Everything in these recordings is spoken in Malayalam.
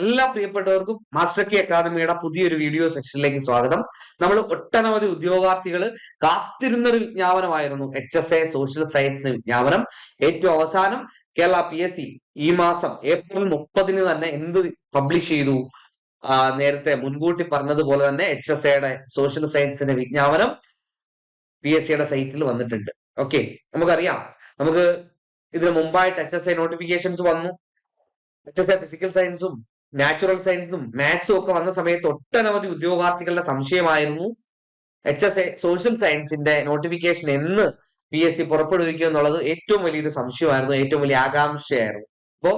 എല്ലാ പ്രിയപ്പെട്ടവർക്കും മാസ്റ്റർ കി അക്കാദമിയുടെ പുതിയൊരു വീഡിയോ സെക്ഷനിലേക്ക് സ്വാഗതം. നമ്മൾ ഒട്ടനവധി ഉദ്യോഗാർത്ഥികൾ കാത്തിരുന്ന ഒരു വിജ്ഞാപനമായിരുന്നു HSA സോഷ്യൽ സയൻസ് വിജ്ഞാപനം. ഏറ്റവും അവസാനം കേരള PSC ഈ മാസം ഏപ്രിൽ 30 തന്നെ എന്ത് പബ്ലിഷ് ചെയ്തു? നേരത്തെ മുൻകൂട്ടി പറഞ്ഞതുപോലെ തന്നെ HSAയുടെ സോഷ്യൽ സയൻസിന്റെ വിജ്ഞാപനം PSCയുടെ സൈറ്റിൽ വന്നിട്ടുണ്ട്. ഓക്കെ, നമുക്കറിയാം, നമുക്ക് ഇതിനു മുമ്പായിട്ട് HSA നോട്ടിഫിക്കേഷൻസ് വന്നു. HSA ഫിസിക്കൽ സയൻസും നാച്ചുറൽ സയൻസും മാത്സും ഒക്കെ വന്ന സമയത്ത് ഒട്ടനവധി ഉദ്യോഗാർത്ഥികളുടെ സംശയമായിരുന്നു HSA സോഷ്യൽ സയൻസിന്റെ നോട്ടിഫിക്കേഷൻ എന്ന് PSC പുറപ്പെടുവിക്കുക എന്നുള്ളത് ഏറ്റവും വലിയൊരു സംശയമായിരുന്നു, ഏറ്റവും വലിയ ആകാംക്ഷയായിരുന്നു. അപ്പോ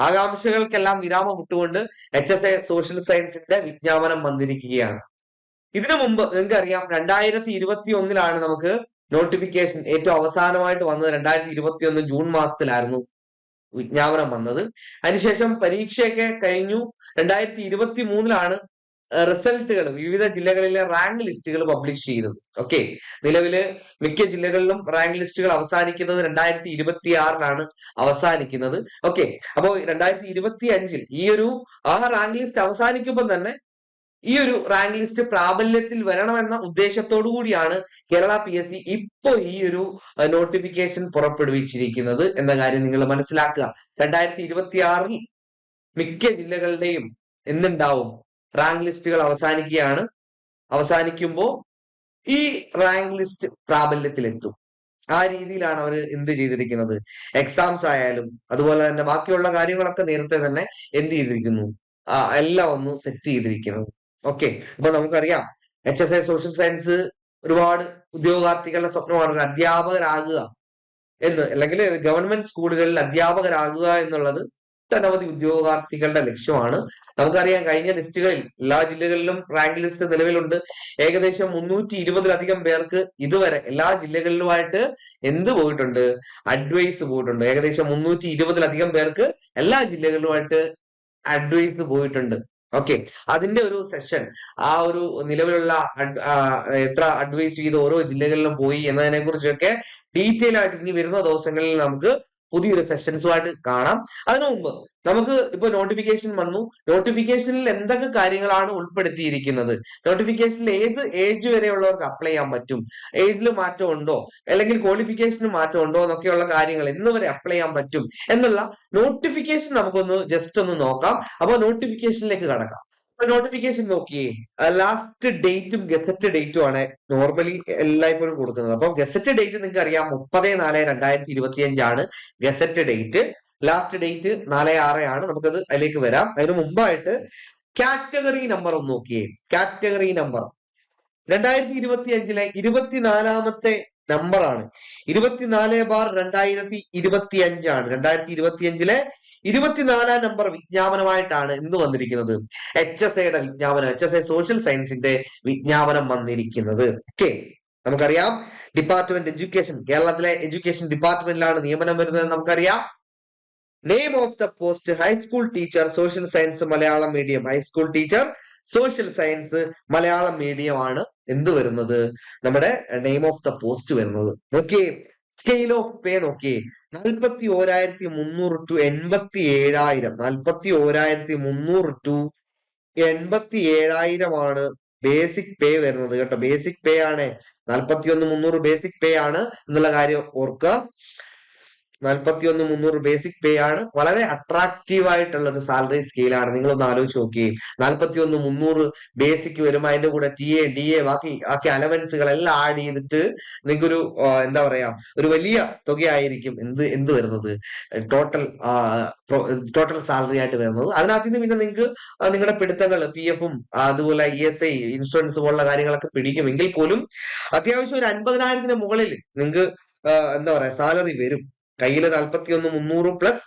ആകാംക്ഷകൾക്കെല്ലാം വിരാമം വിട്ടുകൊണ്ട് HSA സോഷ്യൽ സയൻസിന്റെ വിജ്ഞാപനം വന്നിരിക്കുകയാണ്. ഇതിനു മുമ്പ് നിങ്ങൾക്ക് അറിയാം, 2021 നമുക്ക് നോട്ടിഫിക്കേഷൻ ഏറ്റവും അവസാനമായിട്ട് വന്നത് 2021 ജൂൺ മാസത്തിലായിരുന്നു വിജ്ഞാപനം വന്നത്. അതിനുശേഷം പരീക്ഷയൊക്കെ കഴിഞ്ഞു. 2023 റിസൾട്ടുകൾ, വിവിധ ജില്ലകളിലെ റാങ്ക് ലിസ്റ്റുകൾ പബ്ലിഷ് ചെയ്തത്. ഓക്കെ, നിലവില് മിക്ക ജില്ലകളിലും റാങ്ക് ലിസ്റ്റുകൾ അവസാനിക്കുന്നത് 2026 അവസാനിക്കുന്നത്. ഓക്കെ, അപ്പോ 2025 ഈ ഒരു റാങ്ക് ലിസ്റ്റ് അവസാനിക്കുമ്പോൾ തന്നെ ഈ ഒരു റാങ്ക് ലിസ്റ്റ് പ്രാബല്യത്തിൽ വരണമെന്ന ഉദ്ദേശത്തോടു കൂടിയാണ് കേരള PSC ഇപ്പോ ഈ ഒരു നോട്ടിഫിക്കേഷൻ പുറപ്പെടുവിച്ചിരിക്കുന്നത് എന്ന കാര്യം നിങ്ങൾ മനസ്സിലാക്കുക. 2026 മിക്ക ജില്ലകളുടെയും എന്തുണ്ടാവും? റാങ്ക് ലിസ്റ്റുകൾ അവസാനിക്കുകയാണ്. അവസാനിക്കുമ്പോൾ ഈ റാങ്ക് ലിസ്റ്റ് പ്രാബല്യത്തിലെത്തും. ആ രീതിയിലാണ് അവർ എന്ത് ചെയ്തിരിക്കുന്നത്? എക്സാംസ് ആയാലും അതുപോലെ തന്നെ ബാക്കിയുള്ള കാര്യങ്ങളൊക്കെ നേരത്തെ തന്നെ എന്ത് ചെയ്തിരിക്കുന്നു? എല്ലാം ഒന്ന് സെറ്റ് ചെയ്തിരിക്കുന്നത്. ഓക്കെ, അപ്പൊ നമുക്കറിയാം, HSA സോഷ്യൽ സയൻസ് ഒരുപാട് ഉദ്യോഗാർത്ഥികളുടെ സ്വപ്നമാണ് ഒരു അധ്യാപകരാകുക എന്ന്, അല്ലെങ്കിൽ ഗവൺമെന്റ് സ്കൂളുകളിൽ അധ്യാപകരാകുക എന്നുള്ളത് ഒട്ടനവധി ഉദ്യോഗാർത്ഥികളുടെ ലക്ഷ്യമാണ്. നമുക്കറിയാം, കഴിഞ്ഞ ലിസ്റ്റുകളിൽ എല്ലാ ജില്ലകളിലും റാങ്ക് ലിസ്റ്റ് നിലവിലുണ്ട്. ഏകദേശം 320-ലധികം പേർക്ക് ഇതുവരെ എല്ലാ ജില്ലകളിലുമായിട്ട് എന്ത് പോയിട്ടുണ്ട്? അഡ്വൈസ് പോയിട്ടുണ്ട്. ഏകദേശം 320-ലധികം പേർക്ക് എല്ലാ ജില്ലകളിലുമായിട്ട് അഡ്വൈസ് പോയിട്ടുണ്ട്. ഓക്കെ, അതിന്റെ ഒരു സെഷൻ, ആ ഒരു നിലവിലുള്ള എത്ര അഡ്വൈസ് ചെയ്ത് ഓരോ ജില്ലകളിലും പോയി എന്നതിനെ കുറിച്ചൊക്കെ ഡീറ്റെയിൽ ആയിട്ട് ഇനി വരുന്ന ദിവസങ്ങളിൽ നമുക്ക് പുതിയൊരു സെഷൻസുമായിട്ട് കാണാം. അതിനു മുമ്പ് നമുക്ക് ഇപ്പൊ നോട്ടിഫിക്കേഷൻ വന്നു. നോട്ടിഫിക്കേഷനിൽ എന്തൊക്കെ കാര്യങ്ങളാണ് ഉൾപ്പെടുത്തിയിരിക്കുന്നത്? നോട്ടിഫിക്കേഷനിൽ ഏത് ഏജ് വരെയുള്ളവർക്ക് അപ്ലൈ ചെയ്യാൻ പറ്റും? ഏജിൽ മാറ്റം ഉണ്ടോ, അല്ലെങ്കിൽ ക്വാളിഫിക്കേഷന് മാറ്റം ഉണ്ടോ എന്നൊക്കെയുള്ള കാര്യങ്ങൾ എന്ന് വരെ അപ്ലൈ ചെയ്യാൻ പറ്റും എന്നുള്ള നോട്ടിഫിക്കേഷൻ നമുക്കൊന്ന് ജസ്റ്റ് ഒന്ന് നോക്കാം. അപ്പൊ നോട്ടിഫിക്കേഷനിലേക്ക് കടക്കാം. നോട്ടിഫിക്കേഷൻ നോക്കിയേ, ലാസ്റ്റ് ഡേറ്റും ഗസറ്റ് ഡേറ്റും ആണ് നോർമലി എല്ലായ്പ്പോഴും കൊടുക്കുന്നത്. അപ്പൊ ഗസറ്റ് ഡേറ്റ് നിങ്ങൾക്ക് അറിയാം, 30/4/2025 ഗസറ്റ് ഡേറ്റ്. ലാസ്റ്റ് ഡേറ്റ് 4/6 നമുക്കത് അതിലേക്ക് വരാം. അതിന് മുമ്പായിട്ട് കാറ്റഗറി നമ്പർ ഒന്ന് നോക്കിയേ. കാറ്റഗറി നമ്പർ 2025 24ാമത്തെ നമ്പറാണ്. 24/2025 2025 24ാം നമ്പർ വിജ്ഞാപനമായിട്ടാണ് എന്ത് വന്നിരിക്കുന്നത്? HSAയുടെ വിജ്ഞാപനം, HSA സോഷ്യൽ സയൻസിന്റെ വിജ്ഞാപനം വന്നിരിക്കുന്നത്. ഓക്കെ, നമുക്കറിയാം, ഡിപ്പാർട്ട്മെന്റ് എഡ്യൂക്കേഷൻ, കേരളത്തിലെ എഡ്യൂക്കേഷൻ ഡിപ്പാർട്ട്മെന്റിലാണ് നിയമനം വരുന്നത്. നമുക്കറിയാം, name of the post high school teacher social science Malayalam medium. High school teacher social science Malayalam medium ആണ് എന്ത് വരുന്നത്? നമ്മുടെ നെയിം ഓഫ് ദ പോസ്റ്റ് വരുന്നത്. നോക്കിയേ, സ്കെയിൽ ഓഫ് പേ നോക്കിയേ, 41,300 ടു 87,000. 41,300 ടു 87,000 ബേസിക് പേ വരുന്നത് കേട്ടോ. ബേസിക് പേ ആണ്. 41,300 ബേസിക് പേ ആണ് എന്നുള്ള കാര്യം ഓർക്കുക. 41,300 ബേസിക് പേ ആണ്. വളരെ അട്രാക്റ്റീവ് ആയിട്ടുള്ള ഒരു സാലറി സ്കെയിലാണ്. നിങ്ങളൊന്ന് ആലോചിച്ച് നോക്കിയേ, 41,300 ബേസിക് വരുമ്പോൾ അതിന്റെ കൂടെ TA DA ബാക്കി അലവൻസുകൾ എല്ലാം ആഡ് ചെയ്തിട്ട് നിങ്ങൾക്കൊരു എന്താ പറയാ, ഒരു വലിയ തുകയായിരിക്കും എന്ത് വരുന്നത്, ടോട്ടൽ സാലറി ആയിട്ട് വരുന്നത്. അതിനകത്ത് നിന്ന് പിന്നെ നിങ്ങൾക്ക് നിങ്ങളുടെ പിടുത്തങ്ങൾ, PF-ഉം അതുപോലെ ESI ഇൻഷുറൻസ് പോലുള്ള കാര്യങ്ങളൊക്കെ പിടിക്കുമെങ്കിൽ പോലും അത്യാവശ്യം ഒരു 50,000-ന് മുകളിൽ നിങ്ങൾക്ക് എന്താ പറയാ സാലറി വരും. കയ്യിൽ 41,300 പ്ലസ്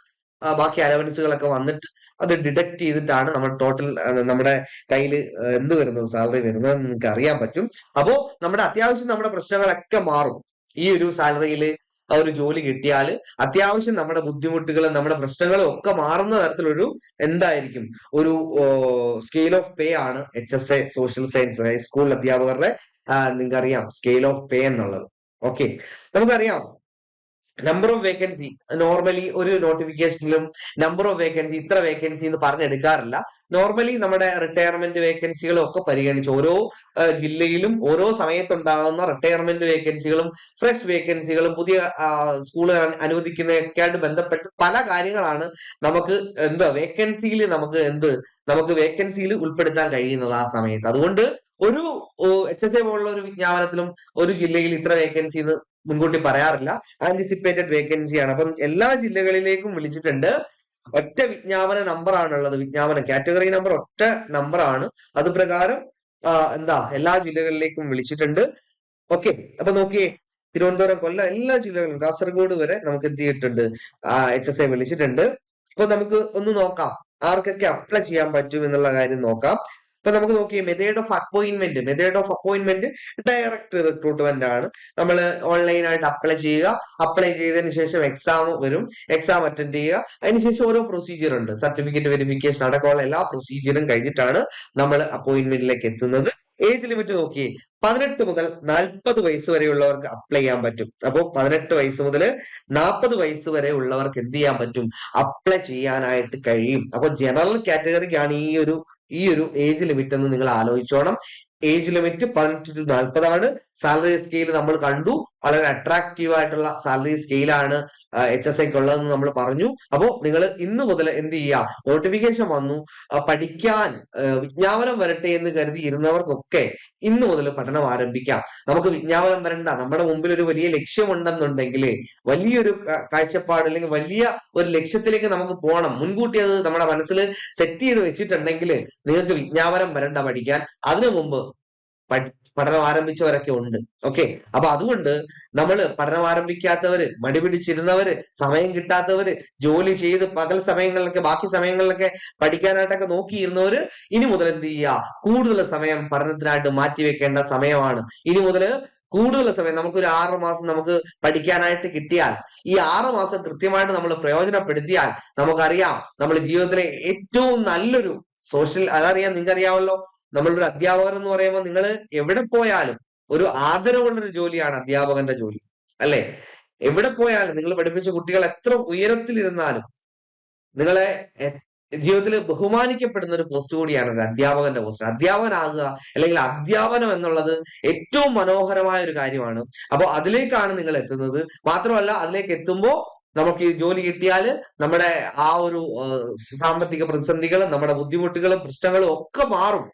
ബാക്കി അലവൻസുകളൊക്കെ വന്നിട്ട് അത് ഡിഡക്ട് ചെയ്തിട്ടാണ് നമ്മൾ ടോട്ടൽ നമ്മുടെ കയ്യിൽ എന്ത് വരുന്നത്, സാലറി വരുന്നത് നിങ്ങൾക്ക് അറിയാൻ പറ്റും. അപ്പോ നമ്മുടെ അത്യാവശ്യം നമ്മുടെ പ്രശ്നങ്ങളൊക്കെ മാറും. ഈ ഒരു സാലറിയിൽ ഒരു ജോലി കിട്ടിയാൽ അത്യാവശ്യം നമ്മുടെ ബുദ്ധിമുട്ടുകളും നമ്മുടെ പ്രശ്നങ്ങളും ഒക്കെ മാറുന്ന തരത്തിലൊരു എന്തായിരിക്കും ഒരു സ്കെയിൽ ഓഫ് പേ ആണ് HSA സോഷ്യൽ സയൻസ് ഹൈസ്കൂൾ അധ്യാപകരുടെ നിങ്ങൾക്കറിയാം സ്കെയിൽ ഓഫ് പേ എന്നുള്ളത്. ഓക്കെ, നമുക്കറിയാം, നമ്പർ ഓഫ് വേക്കൻസി നോർമലി ഒരു നോട്ടിഫിക്കേഷനിലും നമ്പർ ഓഫ് വേക്കൻസി ഇത്ര വേക്കൻസി എന്ന് പറഞ്ഞെടുക്കാറില്ല. നോർമലി നമ്മുടെ റിട്ടയർമെന്റ് വേക്കൻസികളും ഒക്കെ പരിഗണിച്ച് ഓരോ ജില്ലയിലും ഓരോ സമയത്തുണ്ടാകുന്ന റിട്ടയർമെന്റ് വേക്കൻസികളും ഫ്രഷ് വേക്കൻസികളും പുതിയ സ്കൂളുകൾ അനുവദിക്കുന്നതൊക്കെയായിട്ട് ബന്ധപ്പെട്ട് പല കാര്യങ്ങളാണ് നമുക്ക് വേക്കൻസിയിൽ നമുക്ക് വേക്കൻസിയിൽ ഉൾപ്പെടുത്താൻ കഴിയുന്നത് ആ സമയത്ത്. അതുകൊണ്ട് ഒരു HSA പോലുള്ള ഒരു വിജ്ഞാപനത്തിലും ഒരു ജില്ലയിൽ ഇത്ര വേക്കൻസി എന്ന് മുൻകൂട്ടി പറയാറില്ല. ആന്റിസിപ്പേറ്റഡ് വേക്കൻസിയാണ്. അപ്പം എല്ലാ ജില്ലകളിലേക്കും വിളിച്ചിട്ടുണ്ട്. ഒറ്റ വിജ്ഞാപന നമ്പർ ആണുള്ളത്. വിജ്ഞാപന കാറ്റഗറി നമ്പർ ഒറ്റ നമ്പറാണ്. അത് പ്രകാരം എല്ലാ ജില്ലകളിലേക്കും വിളിച്ചിട്ടുണ്ട്. ഓക്കെ, അപ്പൊ നോക്കിയേ, തിരുവനന്തപുരം, കൊല്ലം എല്ലാ ജില്ലകളിലും കാസർഗോഡ് വരെ നമുക്ക് എത്തിയിട്ടുണ്ട്. HSA വിളിച്ചിട്ടുണ്ട്. അപ്പൊ നമുക്ക് ഒന്ന് നോക്കാം ആർക്കൊക്കെ അപ്ലൈ ചെയ്യാൻ പറ്റും എന്നുള്ള കാര്യം നോക്കാം. അപ്പൊ നമുക്ക് നോക്കിയേ, method of appointment direct recruitment ആണ്. നമ്മൾ ഓൺലൈനായിട്ട് അപ്ലൈ ചെയ്യുക. അപ്ലൈ ചെയ്തതിനു ശേഷം എക്സാം വരും. എക്സാം അറ്റൻഡ് ചെയ്യുക. അതിനുശേഷം ഓരോ പ്രൊസീജിയർ ഉണ്ട്. സർട്ടിഫിക്കറ്റ് വെരിഫിക്കേഷൻ അടക്കമുള്ള എല്ലാ പ്രൊസീജിയറും കഴിഞ്ഞിട്ടാണ് നമ്മൾ അപ്പോയിന്റ്മെന്റിലേക്ക് എത്തുന്നത്. ഏജ് ലിമിറ്റ് നോക്കിയേ, 18 മുതൽ 40 വയസ്സ് വരെയുള്ളവർക്ക് അപ്ലൈ ചെയ്യാൻ പറ്റും. അപ്പോൾ 18 വയസ്സ് മുതൽ 40 വയസ്സ് വരെ ഉള്ളവർക്ക് എന്ത് ചെയ്യാൻ പറ്റും? അപ്ലൈ ചെയ്യാനായിട്ട് കഴിയും. അപ്പൊ ജനറൽ കാറ്റഗറിക്കാണ് ഈ ഒരു ഏജ് ലിമിറ്റ് എന്ന് നിങ്ങൾ ആലോചിച്ചോണം. ഏജ് ലിമിറ്റ് 18 to 40 ആണ്. സാലറി സ്കെയിൽ നമ്മൾ കണ്ടു. വളരെ അട്രാക്റ്റീവ് ആയിട്ടുള്ള സാലറി സ്കെയിലാണ് HSAക്ക് ഉള്ളതെന്ന് നമ്മൾ പറഞ്ഞു. അപ്പോൾ നിങ്ങൾ ഇന്ന് മുതൽ എന്ത് ചെയ്യുക? നോട്ടിഫിക്കേഷൻ വന്നു, പഠിക്കാൻ വിജ്ഞാപനം വരട്ടെ എന്ന് കരുതി ഇരുന്നവർക്കൊക്കെ ഇന്ന് മുതൽ പഠനം ആരംഭിക്കാം. നമുക്ക് വിജ്ഞാപനം വരണ്ട, നമ്മുടെ മുമ്പിൽ ഒരു വലിയ ലക്ഷ്യമുണ്ടെന്നുണ്ടെങ്കിൽ, വലിയൊരു കാഴ്ചപ്പാട് അല്ലെങ്കിൽ വലിയ ഒരു ലക്ഷ്യത്തിലേക്ക് നമുക്ക് പോകണം, മുൻകൂട്ടി അത് നമ്മുടെ മനസ്സിൽ സെറ്റ് ചെയ്ത് വെച്ചിട്ടുണ്ടെങ്കിൽ നിങ്ങൾക്ക് വിജ്ഞാപനം വരണ്ട പഠിക്കാൻ. അതിനു മുമ്പ് പഠനം ആരംഭിച്ചവരൊക്കെ ഉണ്ട്. ഓക്കെ, അപ്പൊ അതുകൊണ്ട് നമ്മൾ പഠനം ആരംഭിക്കാത്തവര്, മടി പിടിച്ചിരുന്നവര്, സമയം കിട്ടാത്തവര്, ജോലി ചെയ്ത് പകൽ സമയങ്ങളിലൊക്കെ ബാക്കി സമയങ്ങളിലൊക്കെ പഠിക്കാനായിട്ടൊക്കെ നോക്കിയിരുന്നവര് ഇനി മുതൽ എന്ത് ചെയ്യുക? കൂടുതൽ സമയം പഠനത്തിനായിട്ട് മാറ്റിവെക്കേണ്ട സമയമാണ്. ഇനി മുതൽ കൂടുതൽ സമയം, നമുക്കൊരു 6 മാസം നമുക്ക് പഠിക്കാനായിട്ട് കിട്ടിയാൽ, ഈ 6 മാസം കൃത്യമായിട്ട് നമ്മൾ പ്രയോജനപ്പെടുത്തിയാൽ നമുക്കറിയാം നമ്മൾ ജീവിതത്തിലെ ഏറ്റവും നല്ലൊരു അതറിയാം, നിങ്ങൾക്കറിയാമല്ലോ, നമ്മളൊരു അധ്യാപകൻ എന്ന് പറയുമ്പോൾ നിങ്ങൾ എവിടെ പോയാലും ഒരു ആദരവുള്ളൊരു ജോലിയാണ് അധ്യാപകന്റെ ജോലി, അല്ലെ? എവിടെ പോയാലും നിങ്ങൾ പഠിപ്പിച്ച കുട്ടികൾ എത്ര ഉയരത്തിലിരുന്നാലും നിങ്ങളെ ജീവിതത്തിൽ ബഹുമാനിക്കപ്പെടുന്ന ഒരു പോസ്റ്റ് കൂടിയാണ് ഒരു അധ്യാപകന്റെ പോസ്റ്റ്. അധ്യാപകനാകുക അല്ലെങ്കിൽ അധ്യാപനം എന്നുള്ളത് ഏറ്റവും മനോഹരമായ ഒരു കാര്യമാണ്. അപ്പോൾ അതിലേക്കാണ് നിങ്ങൾ എത്തുന്നത്. മാത്രമല്ല, അതിലേക്ക് എത്തുമ്പോൾ നമുക്ക് ഈ ജോലി കിട്ടിയാൽ നമ്മുടെ ആ ഒരു സാമ്പത്തിക പ്രതിസന്ധികളും നമ്മുടെ ബുദ്ധിമുട്ടുകളും പ്രശ്നങ്ങളും ഒക്കെ മാറും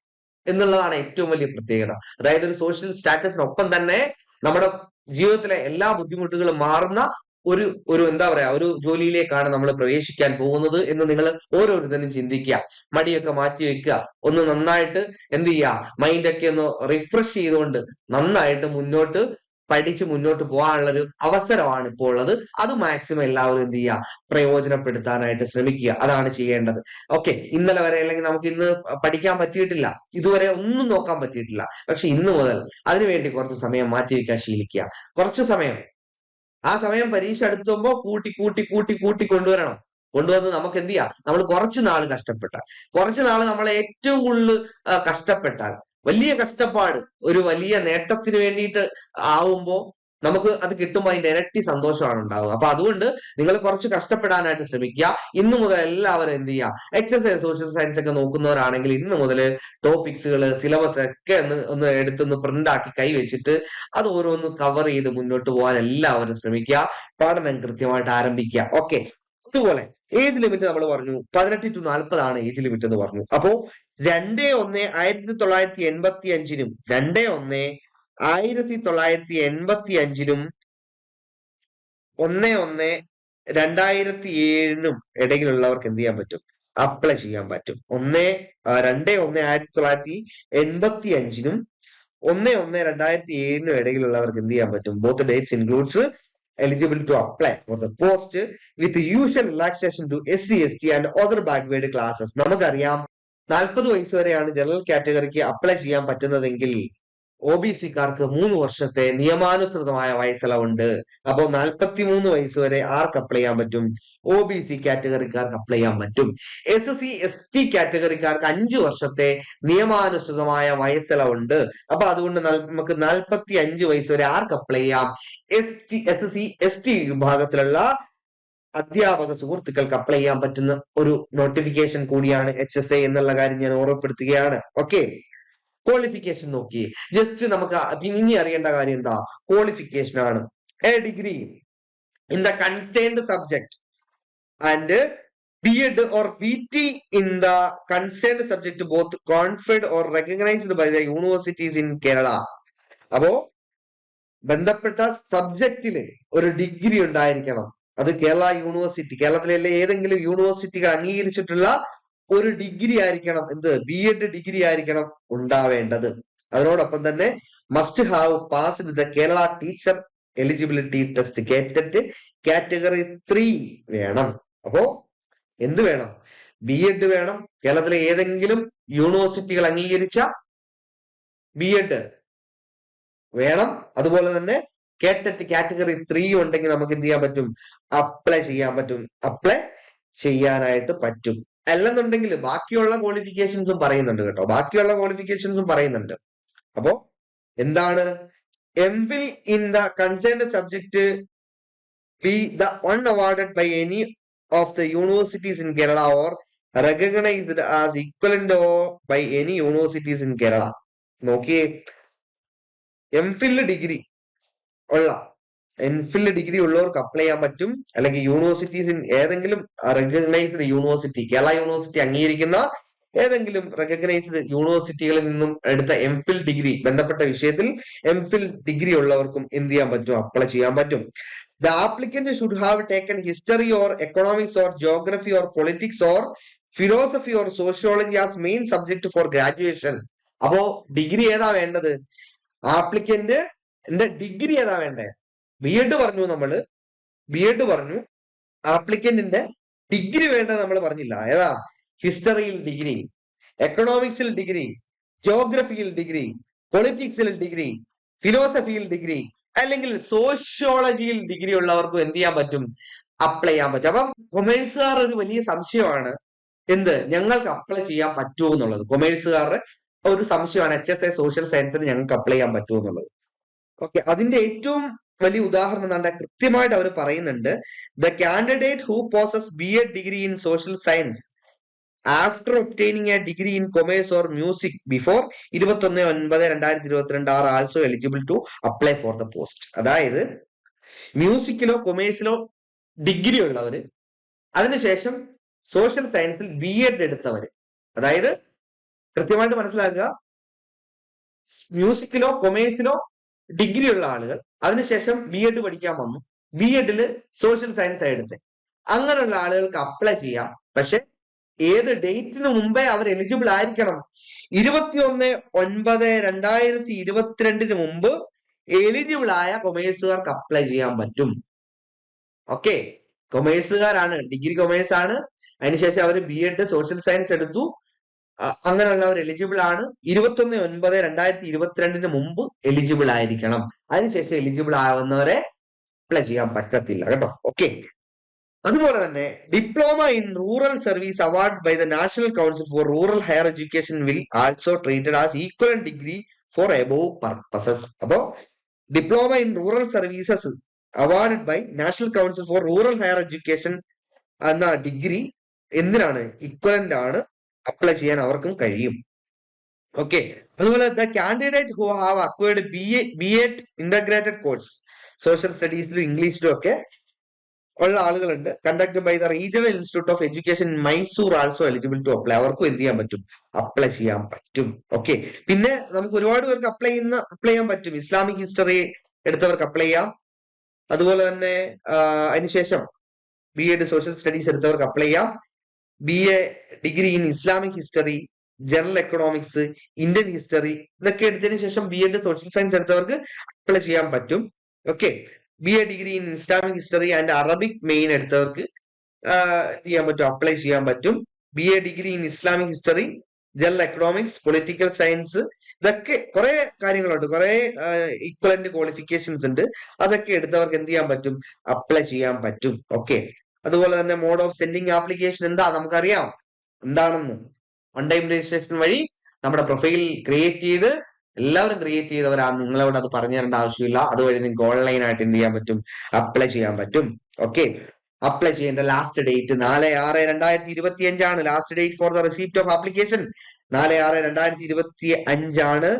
എന്നുള്ളതാണ് ഏറ്റവും വലിയ പ്രത്യേകത. അതായത് ഒരു സോഷ്യൽ സ്റ്റാറ്റസിനൊപ്പം തന്നെ നമ്മുടെ ജീവിതത്തിലെ എല്ലാ ബുദ്ധിമുട്ടുകളും മാറുന്ന ഒരു ഒരു ജോലിയിലേക്കാണ് നമ്മൾ പ്രവേശിക്കാൻ പോകുന്നത് എന്ന് നിങ്ങൾ ഓരോരുത്തരും ചിന്തിക്കുക. മടിയൊക്കെ മാറ്റി വെക്കുക. ഒന്ന് നന്നായിട്ട് എന്ത് ചെയ്യുക? മൈൻഡൊക്കെ ഒന്ന് റിഫ്രഷ് ചെയ്തുകൊണ്ട് നന്നായിട്ട് പഠിച്ച് മുന്നോട്ട് പോകാനുള്ള ഒരു അവസരമാണ് ഇപ്പോൾ ഉള്ളത്. അത് മാക്സിമം എല്ലാവരും എന്ത് ചെയ്യുക? പ്രയോജനപ്പെടുത്താനായിട്ട് ശ്രമിക്കുക. അതാണ് ചെയ്യേണ്ടത്. ഓക്കെ, ഇന്നലെ വരെ അല്ലെങ്കിൽ നമുക്ക് ഇന്ന് പഠിക്കാൻ പറ്റിയിട്ടില്ല, ഇതുവരെ ഒന്നും നോക്കാൻ പറ്റിയിട്ടില്ല. പക്ഷെ ഇന്ന് മുതൽ അതിനുവേണ്ടി കുറച്ച് സമയം മാറ്റിവെക്കാൻ ശീലിക്കുക. കുറച്ച് സമയം, ആ സമയം പരീക്ഷ അടുത്തുമ്പോ കൂട്ടി കൂട്ടി കൂട്ടി കൂട്ടി കൊണ്ടുവന്ന് നമുക്ക് എന്ത് ചെയ്യാം? നമ്മൾ കുറച്ചു നാൾ കഷ്ടപ്പെട്ടാൽ, കുറച്ചു നാൾ നമ്മളെ ഏറ്റവും കൂടുതൽ കഷ്ടപ്പെട്ടാൽ, വലിയ കഷ്ടപ്പാട് ഒരു വലിയ നേട്ടത്തിന് വേണ്ടിയിട്ട് ആവുമ്പോ നമുക്ക് അത് കിട്ടുമ്പോൾ അതിന്റെ ഇരട്ടി സന്തോഷമാണ് ഉണ്ടാവുക. അപ്പൊ അതുകൊണ്ട് നിങ്ങൾ കുറച്ച് കഷ്ടപ്പെടാനായിട്ട് ശ്രമിക്കുക. ഇന്ന് മുതൽ എല്ലാവരും എന്ത് ചെയ്യുക? HSA സോഷ്യൽ സയൻസ് ഒക്കെ നോക്കുന്നവരാണെങ്കിൽ ഇന്ന് മുതൽ ടോപ്പിക്സുകൾ, സിലബസ് ഒക്കെ ഒന്ന് എടുത്തൊന്ന് പ്രിന്റ് ആക്കി കൈവച്ചിട്ട് അത് ഓരോന്ന് കവർ ചെയ്ത് മുന്നോട്ട് പോകാൻ എല്ലാവരും ശ്രമിക്കുക. പഠനം കൃത്യമായിട്ട് ആരംഭിക്കുക. ഓക്കെ, അതുപോലെ ഏജ് ലിമിറ്റ് നമ്മൾ പറഞ്ഞു 18 to 40 ആണ് ഏജ് ലിമിറ്റ് എന്ന് പറഞ്ഞു. അപ്പോ 2/1/1985നും 2/1/1985നും 1/1/2007നും ഇടയിലുള്ളവർക്ക് എന്ത് ചെയ്യാൻ പറ്റും? അപ്ലൈ ചെയ്യാൻ പറ്റും. 2/1/1985നും 1/1/2007നും ഇടയിലുള്ളവർക്ക് എന്ത് ചെയ്യാൻ പറ്റും? Both dates includes eligible to apply for the post with usual relaxation to SC, ST and other backward classes. നമുക്കറിയാം 40 വയസ്സ് വരെയാണ് ജനറൽ കാറ്റഗറിക്ക് അപ്ലൈ ചെയ്യാൻ പറ്റുന്നതെങ്കിൽ OBC-ക്കാർക്ക് 3 വർഷത്തെ നിയമാനുസൃതമായ വയസ്സിളവുണ്ട്. അപ്പോ 43 വയസ്സ് വരെ ആർക്ക് അപ്ലൈ ചെയ്യാൻ പറ്റും? OBC കാറ്റഗറിക്കാർക്ക് അപ്ലൈ ചെയ്യാൻ പറ്റും. SC/ST കാറ്റഗറിക്കാർക്ക് 5 വർഷത്തെ നിയമാനുസൃതമായ വയസ്സിളവുണ്ട്. അപ്പൊ അതുകൊണ്ട് നമുക്ക് 45 വയസ്സ് വരെ ആർക്ക് അപ്ലൈ ചെയ്യാം? SC/ST വിഭാഗത്തിലുള്ള അധ്യാപക സുഹൃത്തുക്കൾക്ക് അപ്ലൈ ചെയ്യാൻ പറ്റുന്ന ഒരു നോട്ടിഫിക്കേഷൻ കൂടിയാണ് HSA എന്നുള്ള കാര്യം ഞാൻ ഓർമ്മപ്പെടുത്തുകയാണ്. ഓക്കെ, ക്വാളിഫിക്കേഷൻ നോക്കി ജസ്റ്റ് നമുക്ക് ഇനി അറിയേണ്ട കാര്യം എന്താ? ക്വാളിഫിക്കേഷൻ ആണ്. A degree in the concerned subject and B.Ed or BT in the concerned subject both conferred or recognized by the universities in Kerala. അപ്പോ ബന്ധപ്പെട്ട സബ്ജക്റ്റില് ഒരു ഡിഗ്രി ഉണ്ടായിരിക്കണം. അത് കേരള യൂണിവേഴ്സിറ്റി, കേരളത്തിലെ ഏതെങ്കിലും യൂണിവേഴ്സിറ്റികൾ അംഗീകരിച്ചിട്ടുള്ള ഒരു ഡിഗ്രി ആയിരിക്കണം എന്ത്? B.Ed ഡിഗ്രി ആയിരിക്കണം ഉണ്ടാവേണ്ടത്. അതിനോടൊപ്പം തന്നെ must have passed the Kerala teacher eligibility test KTET category 3 വേണം. അപ്പോ എന്ത് വേണം? B.Ed വേണം, കേരളത്തിലെ ഏതെങ്കിലും യൂണിവേഴ്സിറ്റികൾ അംഗീകരിച്ച B.Ed വേണം. അതുപോലെ തന്നെ കേറ്ററ്റ് കാറ്റഗറി 3 ഉണ്ടെങ്കിൽ നമുക്ക് എന്ത് ചെയ്യാൻ പറ്റും? അപ്ലൈ ചെയ്യാൻ പറ്റും. അപ്ലൈ ചെയ്യാനായിട്ട് പറ്റും. അല്ലെന്നുണ്ടെങ്കിൽ ബാക്കിയുള്ള ക്വാളിഫിക്കേഷൻസും പറയുന്നുണ്ട് കേട്ടോ, ബാക്കിയുള്ള ക്വാളിഫിക്കേഷൻസും പറയുന്നുണ്ട്. അപ്പോ എന്താണ്? MPhil in the concerned subject be the one awarded by any of the universities in Kerala or recognized as equivalent or by any universities in Kerala. നോക്കിയേ, MPhil ഡിഗ്രി ഉള്ള MPhil ഡിഗ്രി ഉള്ളവർക്ക് അപ്ലൈ ചെയ്യാൻ പറ്റും. അല്ലെങ്കിൽ യൂണിവേഴ്സിറ്റീസ് ഏതെങ്കിലും റെക്കഗ്നൈസ്ഡ് യൂണിവേഴ്സിറ്റി, കേരള യൂണിവേഴ്സിറ്റി അംഗീകരിക്കുന്ന ഏതെങ്കിലും റെക്കഗ്നൈസ്ഡ് യൂണിവേഴ്സിറ്റികളിൽ നിന്നും എടുത്ത MPhil ഡിഗ്രി, ബന്ധപ്പെട്ട വിഷയത്തിൽ MPhil ഡിഗ്രി ഉള്ളവർക്കും എന്ത് ചെയ്യാൻ പറ്റും? അപ്ലൈ ചെയ്യാൻ പറ്റും. The applicant should have taken history or economics or geography or politics or philosophy or sociology as main subject for graduation. അപ്പോ ഡിഗ്രി ഏതാ വേണ്ടത്? ആപ്ലിക്കന്റ് ഡിഗ്രി ഏതാ വേണ്ടേ? B.Ed പറഞ്ഞു, നമ്മള് B.Ed പറഞ്ഞു. ആപ്ലിക്കന്റിന്റെ ഡിഗ്രി വേണ്ടത് നമ്മൾ പറഞ്ഞില്ല. ഏതാ? ഹിസ്റ്ററിയിൽ ഡിഗ്രി, എക്കണോമിക്സിൽ ഡിഗ്രി, ജോഗ്രഫിയിൽ ഡിഗ്രി, പൊളിറ്റിക്സിൽ ഡിഗ്രി, ഫിലോസഫിയിൽ ഡിഗ്രി, അല്ലെങ്കിൽ സോഷ്യോളജിയിൽ ഡിഗ്രി ഉള്ളവർക്കും എന്ത് ചെയ്യാൻ പറ്റും? അപ്ലൈ ചെയ്യാൻ പറ്റും. അപ്പം കൊമേഴ്സുകാർ ഒരു വലിയ സംശയമാണ് എന്ത്? ഞങ്ങൾക്ക് അപ്ലൈ ചെയ്യാൻ പറ്റുമോ എന്നുള്ളത്. കൊമേഴ്സുകാരുടെ ഒരു സംശയമാണ് HSA സോഷ്യൽ സയൻസിന് ഞങ്ങൾക്ക് അപ്ലൈ ചെയ്യാൻ പറ്റുമോ എന്നുള്ളത്. ഓക്കെ, അതിന്റെ ഏറ്റവും വലിയ ഉദാഹരണം എന്താ? കൃത്യമായിട്ട് അവർ പറയുന്നുണ്ട്. The candidate who possess B.Ed degree in social science after obtaining a degree in commerce or music before 21/9/2022 are also eligible to apply for the post. അതായത് മ്യൂസിക്കിലോ കൊമേഴ്സിലോ ഡിഗ്രി ഉള്ളവര്, അതിനുശേഷം സോഷ്യൽ സയൻസിൽ B.Ed എടുത്തവര്, അതായത് കൃത്യമായിട്ട് മനസ്സിലാക്കുക, മ്യൂസിക്കിലോ കൊമേഴ്സിലോ ഡിഗ്രി ഉള്ള ആളുകൾ അതിനുശേഷം B.Ed പഠിക്കാൻ വന്നു, B.Edല് സോഷ്യൽ സയൻസ് എടുത്ത്, അങ്ങനെയുള്ള ആളുകൾക്ക് അപ്ലൈ ചെയ്യാം. പക്ഷെ ഏത് ഡേറ്റിന് മുമ്പേ അവർ എലിജിബിൾ ആയിരിക്കണം? 21/9/2022 മുമ്പ് എലിജിബിൾ ആയ കൊമേഴ്സുകാർക്ക് അപ്ലൈ ചെയ്യാൻ പറ്റും. ഓക്കെ, കൊമേഴ്സുകാരാണ്, ഡിഗ്രി കൊമേഴ്സ് ആണ്, അതിനുശേഷം അവർ B.Ed സോഷ്യൽ സയൻസ് എടുത്തു, അങ്ങനെയുള്ളവർ എലിജിബിൾ ആണ്. 21/9/2022 മുമ്പ് എലിജിബിൾ ആയിരിക്കണം. അതിനുശേഷം എലിജിബിൾ ആവുന്നവരെ അപ്ലൈ ചെയ്യാൻ പറ്റത്തില്ല കേട്ടോ. ഓക്കെ, അതുപോലെ തന്നെ diploma in rural service award by the national council for rural higher education will also treated as equivalent degree for above purposes. അപ്പോ diploma in rural services award by national council for rural higher education എന്ന ഡിഗ്രി എന്തിനാണ്? ഇക്വലന്റ് ആണ്, അപ്ലൈ ചെയ്യാൻ അവർക്കും കഴിയും. ഓക്കെ, അതുപോലെ the candidate who have acquired B.Ed integrated course social സ്റ്റഡീസിലും ഇംഗ്ലീഷിലും ഒക്കെ ഉള്ള ആളുകളുണ്ട്, conduct by the regional institute of education Mysore also eligible to apply. അവർക്കും എന്ത് ചെയ്യാൻ പറ്റും? അപ്ലൈ ചെയ്യാൻ പറ്റും. ഓക്കെ, പിന്നെ നമുക്ക് ഒരുപാട് പേർക്ക് അപ്ലൈ ചെയ്യാൻ പറ്റും. ഇസ്ലാമിക് ഹിസ്റ്ററി എടുത്തവർക്ക് അപ്ലൈ ചെയ്യാം. അതുപോലെ തന്നെ അതിനുശേഷം B.Ed സോഷ്യൽ സ്റ്റഡീസ് എടുത്തവർക്ക് അപ്ലൈ ചെയ്യാം. BA degree in Islamic history, general economics, Indian history ഇതൊക്കെ എടുത്തതിന് ശേഷം B.Ed സോഷ്യൽ സയൻസ് എടുത്തവർക്ക് അപ്ലൈ ചെയ്യാൻ പറ്റും. Okay, BA degree in Islamic history and Arabic main എടുത്തവർക്ക് ചെയ്യാൻ പറ്റും, അപ്ലൈ ചെയ്യാൻ പറ്റും. BA degree in Islamic history, general economics, political science, ഇതൊക്കെ കുറെ കാര്യങ്ങളുണ്ട്, കുറെ ഈക്വലന്റ് ക്വാളിഫിക്കേഷൻസ് ഉണ്ട്. അതൊക്കെ എടുത്തവർക്ക് എന്ത് ചെയ്യാൻ പറ്റും? അപ്ലൈ ചെയ്യാൻ പറ്റും. ഓക്കെ. അതുപോലെ തന്നെ മോഡ് ഓഫ് സെൻഡിങ് ആപ്ലിക്കേഷൻ എന്താ നമുക്കറിയാം എന്താണെന്ന്. വൺ ടൈം രജിസ്ട്രേഷൻ വഴി നമ്മുടെ പ്രൊഫൈൽ ക്രിയേറ്റ് ചെയ്ത്, എല്ലാവരും ക്രിയേറ്റ് ചെയ്തവരാണ്, നിങ്ങളോട് അത് പറഞ്ഞു തരേണ്ട ആവശ്യമില്ല. അതുവഴി നിങ്ങൾക്ക് ഓൺലൈൻ ആയിട്ട് എന്ത് ചെയ്യാൻ പറ്റും? അപ്ലൈ ചെയ്യാൻ പറ്റും. ഓക്കെ. അപ്ലൈ ചെയ്യേണ്ട last date 4/6/2025 last date for the receipt of application. 4/6/2025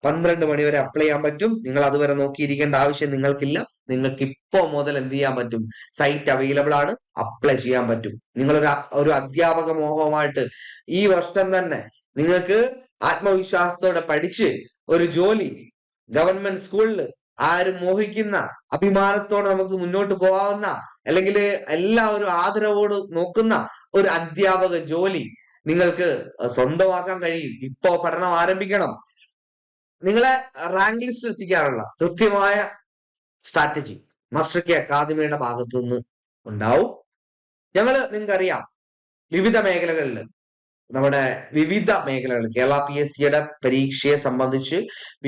12 മണി വരെ അപ്ലൈ ചെയ്യാൻ പറ്റും. നിങ്ങൾ അതുവരെ നോക്കിയിരിക്കേണ്ട ആവശ്യം നിങ്ങൾക്കില്ല. നിങ്ങൾക്ക് ഇപ്പോ മുതൽ എന്ത് ചെയ്യാൻ പറ്റും? സൈറ്റ് അവൈലബിൾ ആണ്, അപ്ലൈ ചെയ്യാൻ പറ്റും. നിങ്ങൾ ഒരു അധ്യാപക മോഹമായിട്ട് ഈ വർഷം തന്നെ നിങ്ങൾക്ക് ആത്മവിശ്വാസത്തോടെ പഠിച്ച് ഒരു ജോലി ഗവൺമെന്റ് സ്കൂളിൽ ആരും മോഹിക്കുന്ന, അഭിമാനത്തോടെ നമുക്ക് മുന്നോട്ട് പോകാവുന്ന, അല്ലെങ്കിൽ എല്ലാവരും ആദരവോട് നോക്കുന്ന ഒരു അധ്യാപക ജോലി നിങ്ങൾക്ക് സ്വന്തമാക്കാൻ കഴിയും. ഇപ്പോ പഠനം ആരംഭിക്കണം. നിങ്ങളെ റാങ്ക് ലിസ്റ്റിൽ എത്തിക്കാനുള്ള കൃത്യമായ സ്ട്രാറ്റജി മാസ്റ്റർ കെ അക്കാദമിയുടെ ഭാഗത്തു നിന്ന് ഉണ്ടാവും. നിങ്ങൾക്കറിയാം വിവിധ മേഖലകളിൽ, കേരള PSCയുടെ പരീക്ഷയെ സംബന്ധിച്ച്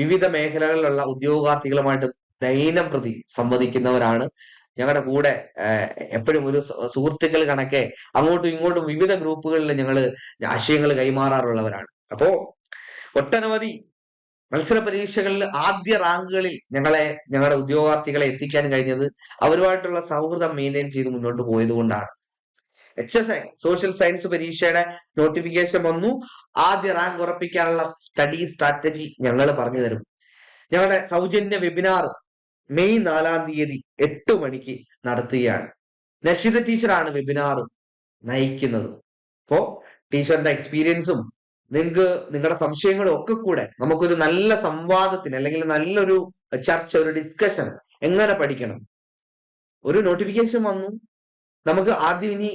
വിവിധ മേഖലകളിലുള്ള ഉദ്യോഗാർത്ഥികളുമായിട്ട് ദൈനം പ്രതി സംവദിക്കുന്നവരാണ്. ഞങ്ങളുടെ കൂടെ എപ്പോഴും ഒരു സുഹൃത്തുക്കൾ കണക്കെ അങ്ങോട്ടും ഇങ്ങോട്ടും വിവിധ ഗ്രൂപ്പുകളിൽ ഞങ്ങൾ ആശയങ്ങൾ കൈമാറാറുള്ളവരാണ്. അപ്പോ ഒട്ടനവധി മത്സര പരീക്ഷകളിൽ ആദ്യ റാങ്കുകളിൽ ഞങ്ങളുടെ ഉദ്യോഗാർത്ഥികളെ എത്തിക്കാൻ കഴിഞ്ഞത് അവരുമായിട്ടുള്ള സൗഹൃദം മെയിൻറ്റെയിൻ ചെയ്ത് മുന്നോട്ട് പോയത് കൊണ്ടാണ്. HSI സോഷ്യൽ സയൻസ് പരീക്ഷയുടെ നോട്ടിഫിക്കേഷൻ വന്നു. ആദ്യ റാങ്ക് ഉറപ്പിക്കാനുള്ള സ്റ്റഡി സ്ട്രാറ്റജി ഞങ്ങൾ പറഞ്ഞു തരും. ഞങ്ങളുടെ സൗജന്യ വെബിനാർ മെയ് 4-ാം തീയതി 8 മണിക്ക് നടത്തുകയാണ്. നക്ഷിത ടീച്ചറാണ് വെബിനാർ നയിക്കുന്നത്. അപ്പോ ടീച്ചറിന്റെ എക്സ്പീരിയൻസും നിങ്ങൾക്ക് നിങ്ങളുടെ സംശയങ്ങളും ഒക്കെ കൂടെ നമുക്കൊരു നല്ല സംവാദത്തിന്, അല്ലെങ്കിൽ നല്ലൊരു ചർച്ച, ഒരു ഡിസ്കഷൻ, എങ്ങനെ പഠിക്കണം. ഒരു നോട്ടിഫിക്കേഷൻ വന്നു, നമുക്ക് ആദ്യം ഇനി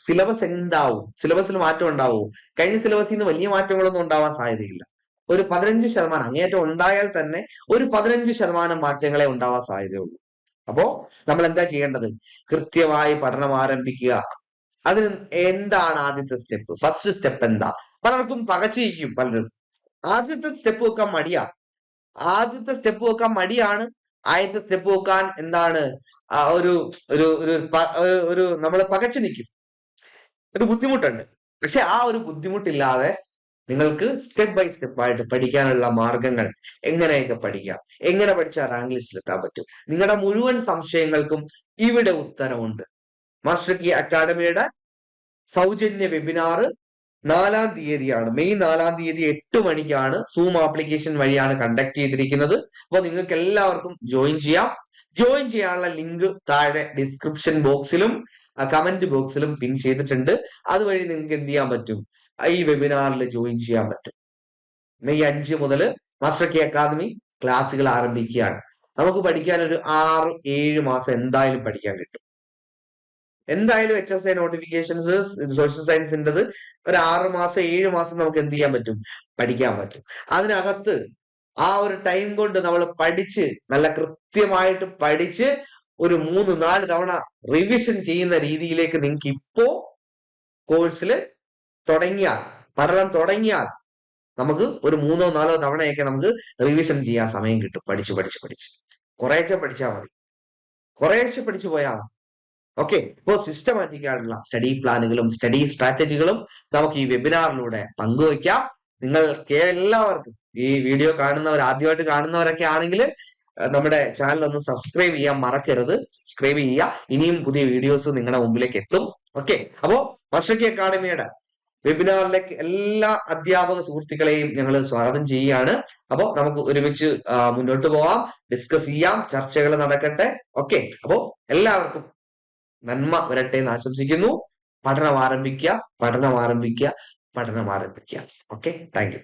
സിലബസ് എന്താവും, സിലബസിൽ മാറ്റം ഉണ്ടാവും. കഴിഞ്ഞ സിലബസിൽ നിന്ന് വലിയ മാറ്റങ്ങളൊന്നും ഉണ്ടാവാൻ സാധ്യതയില്ല. ഒരു 15% അങ്ങേയറ്റം ഉണ്ടായാൽ തന്നെ ഒരു 15% മാറ്റങ്ങളെ ഉണ്ടാവാൻ സാധ്യതയുള്ളൂ. അപ്പോ നമ്മൾ എന്താ ചെയ്യേണ്ടത്? കൃത്യമായി പഠനം ആരംഭിക്കുക. അതിന് എന്താണ് ആദ്യത്തെ സ്റ്റെപ്പ്? ഫസ്റ്റ് സ്റ്റെപ്പ് എന്താ? പലർക്കും പകച്ചിരിക്കും. പലരും ആദ്യത്തെ സ്റ്റെപ്പ് വെക്കാൻ മടിയാണ്. ആദ്യത്തെ സ്റ്റെപ്പ് വെക്കാൻ എന്താണ് ഒരു നമ്മൾ പകച്ചു നിൽക്കും, ഒരു ബുദ്ധിമുട്ടുണ്ട്. പക്ഷെ ആ ഒരു ബുദ്ധിമുട്ടില്ലാതെ നിങ്ങൾക്ക് സ്റ്റെപ്പ് ബൈ സ്റ്റെപ്പ് ആയിട്ട് പഠിക്കാനുള്ള മാർഗങ്ങൾ, എങ്ങനെയൊക്കെ പഠിക്കാം, എങ്ങനെ പഠിച്ചാൽ റാങ്ക് ലിസ്റ്റിൽ എത്താൻ പറ്റും, നിങ്ങളുടെ മുഴുവൻ സംശയങ്ങൾക്കും ഇവിടെ ഉത്തരമുണ്ട്. മാസ്റ്റർ കീ അക്കാഡമിയുടെ സൗജന്യ വെബിനാർ 4-ാം തീയതിയാണ്, മെയ് 4-ാം തീയതി 8 മണിക്കാണ് സൂം ആപ്ലിക്കേഷൻ വഴിയാണ് കണ്ടക്ട് ചെയ്തിരിക്കുന്നത്. അപ്പൊ നിങ്ങൾക്ക് എല്ലാവർക്കും ജോയിൻ ചെയ്യാം. ജോയിൻ ചെയ്യാനുള്ള ലിങ്ക് താഴെ ഡിസ്ക്രിപ്ഷൻ ബോക്സിലും കമന്റ് ബോക്സിലും പിൻ ചെയ്തിട്ടുണ്ട്. അതുവഴി നിങ്ങൾക്ക് എന്ത് ചെയ്യാൻ പറ്റും? ഈ വെബിനാറിൽ ജോയിൻ ചെയ്യാൻ പറ്റും. മെയ് 5 മുതൽ മാസ്റ്റർ കെ അക്കാദമി ക്ലാസ്സുകൾ ആരംഭിക്കുകയാണ്. നമുക്ക് പഠിക്കാൻ ഒരു 6-7 മാസം എന്തായാലും പഠിക്കാൻ കിട്ടും. എന്തായാലും HSI നോട്ടിഫിക്കേഷൻസ് സോഷ്യൽ സയൻസിൻ്റെത് ഒരു 6 മാസം 7 മാസം നമുക്ക് എന്ത് ചെയ്യാൻ പറ്റും? പഠിക്കാൻ പറ്റും. അതിനകത്ത് ആ ഒരു ടൈം കൊണ്ട് നമ്മൾ പഠിച്ച്, നല്ല കൃത്യമായിട്ട് പഠിച്ച് ഒരു 3-4 തവണ റിവിഷൻ ചെയ്യുന്ന രീതിയിലേക്ക് നിങ്ങൾക്ക് ഇപ്പോ കോഴ്സിൽ പഠനം തുടങ്ങിയാൽ നമുക്ക് ഒരു 3-4 തവണയൊക്കെ നമുക്ക് റിവിഷൻ ചെയ്യാൻ സമയം കിട്ടും. പഠിച്ച് കുറേശ്ശെ പഠിച്ചാൽ മതി, കുറേശ്ശെ പഠിച്ചു പോയാൽ മതി. ഓക്കെ. ഇപ്പോൾ സിസ്റ്റമാറ്റിക് ആയിട്ടുള്ള സ്റ്റഡി പ്ലാനുകളും സ്റ്റഡി സ്ട്രാറ്റജികളും നമുക്ക് ഈ വെബിനാറിലൂടെ പങ്കുവയ്ക്കാം. നിങ്ങൾക്ക് എല്ലാവർക്കും, ഈ വീഡിയോ ആദ്യമായിട്ട് കാണുന്നവരൊക്കെ ആണെങ്കിൽ നമ്മുടെ ചാനൽ ഒന്ന് സബ്സ്ക്രൈബ് ചെയ്യാൻ മറക്കരുത്. സബ്സ്ക്രൈബ് ചെയ്യുക. ഇനിയും പുതിയ വീഡിയോസ് നിങ്ങളുടെ മുമ്പിലേക്ക് എത്തും. ഓക്കെ. അപ്പോ മാസ്റ്റർ കീ അക്കാഡമിയുടെ വെബിനാറിലേക്ക് എല്ലാ അധ്യാപക സുഹൃത്തുക്കളെയും ഞങ്ങൾ സ്വാഗതം ചെയ്യുകയാണ്. അപ്പോൾ നമുക്ക് ഒരുമിച്ച് മുന്നോട്ട് പോവാം, ഡിസ്കസ് ചെയ്യാം, ചർച്ചകൾ നടക്കട്ടെ. ഓക്കെ. അപ്പോ എല്ലാവർക്കും നന്മ വരട്ടെ എന്ന് ആശംസിക്കുന്നു. പഠനം ആരംഭിക്കുക. ഓക്കെ. Thank you.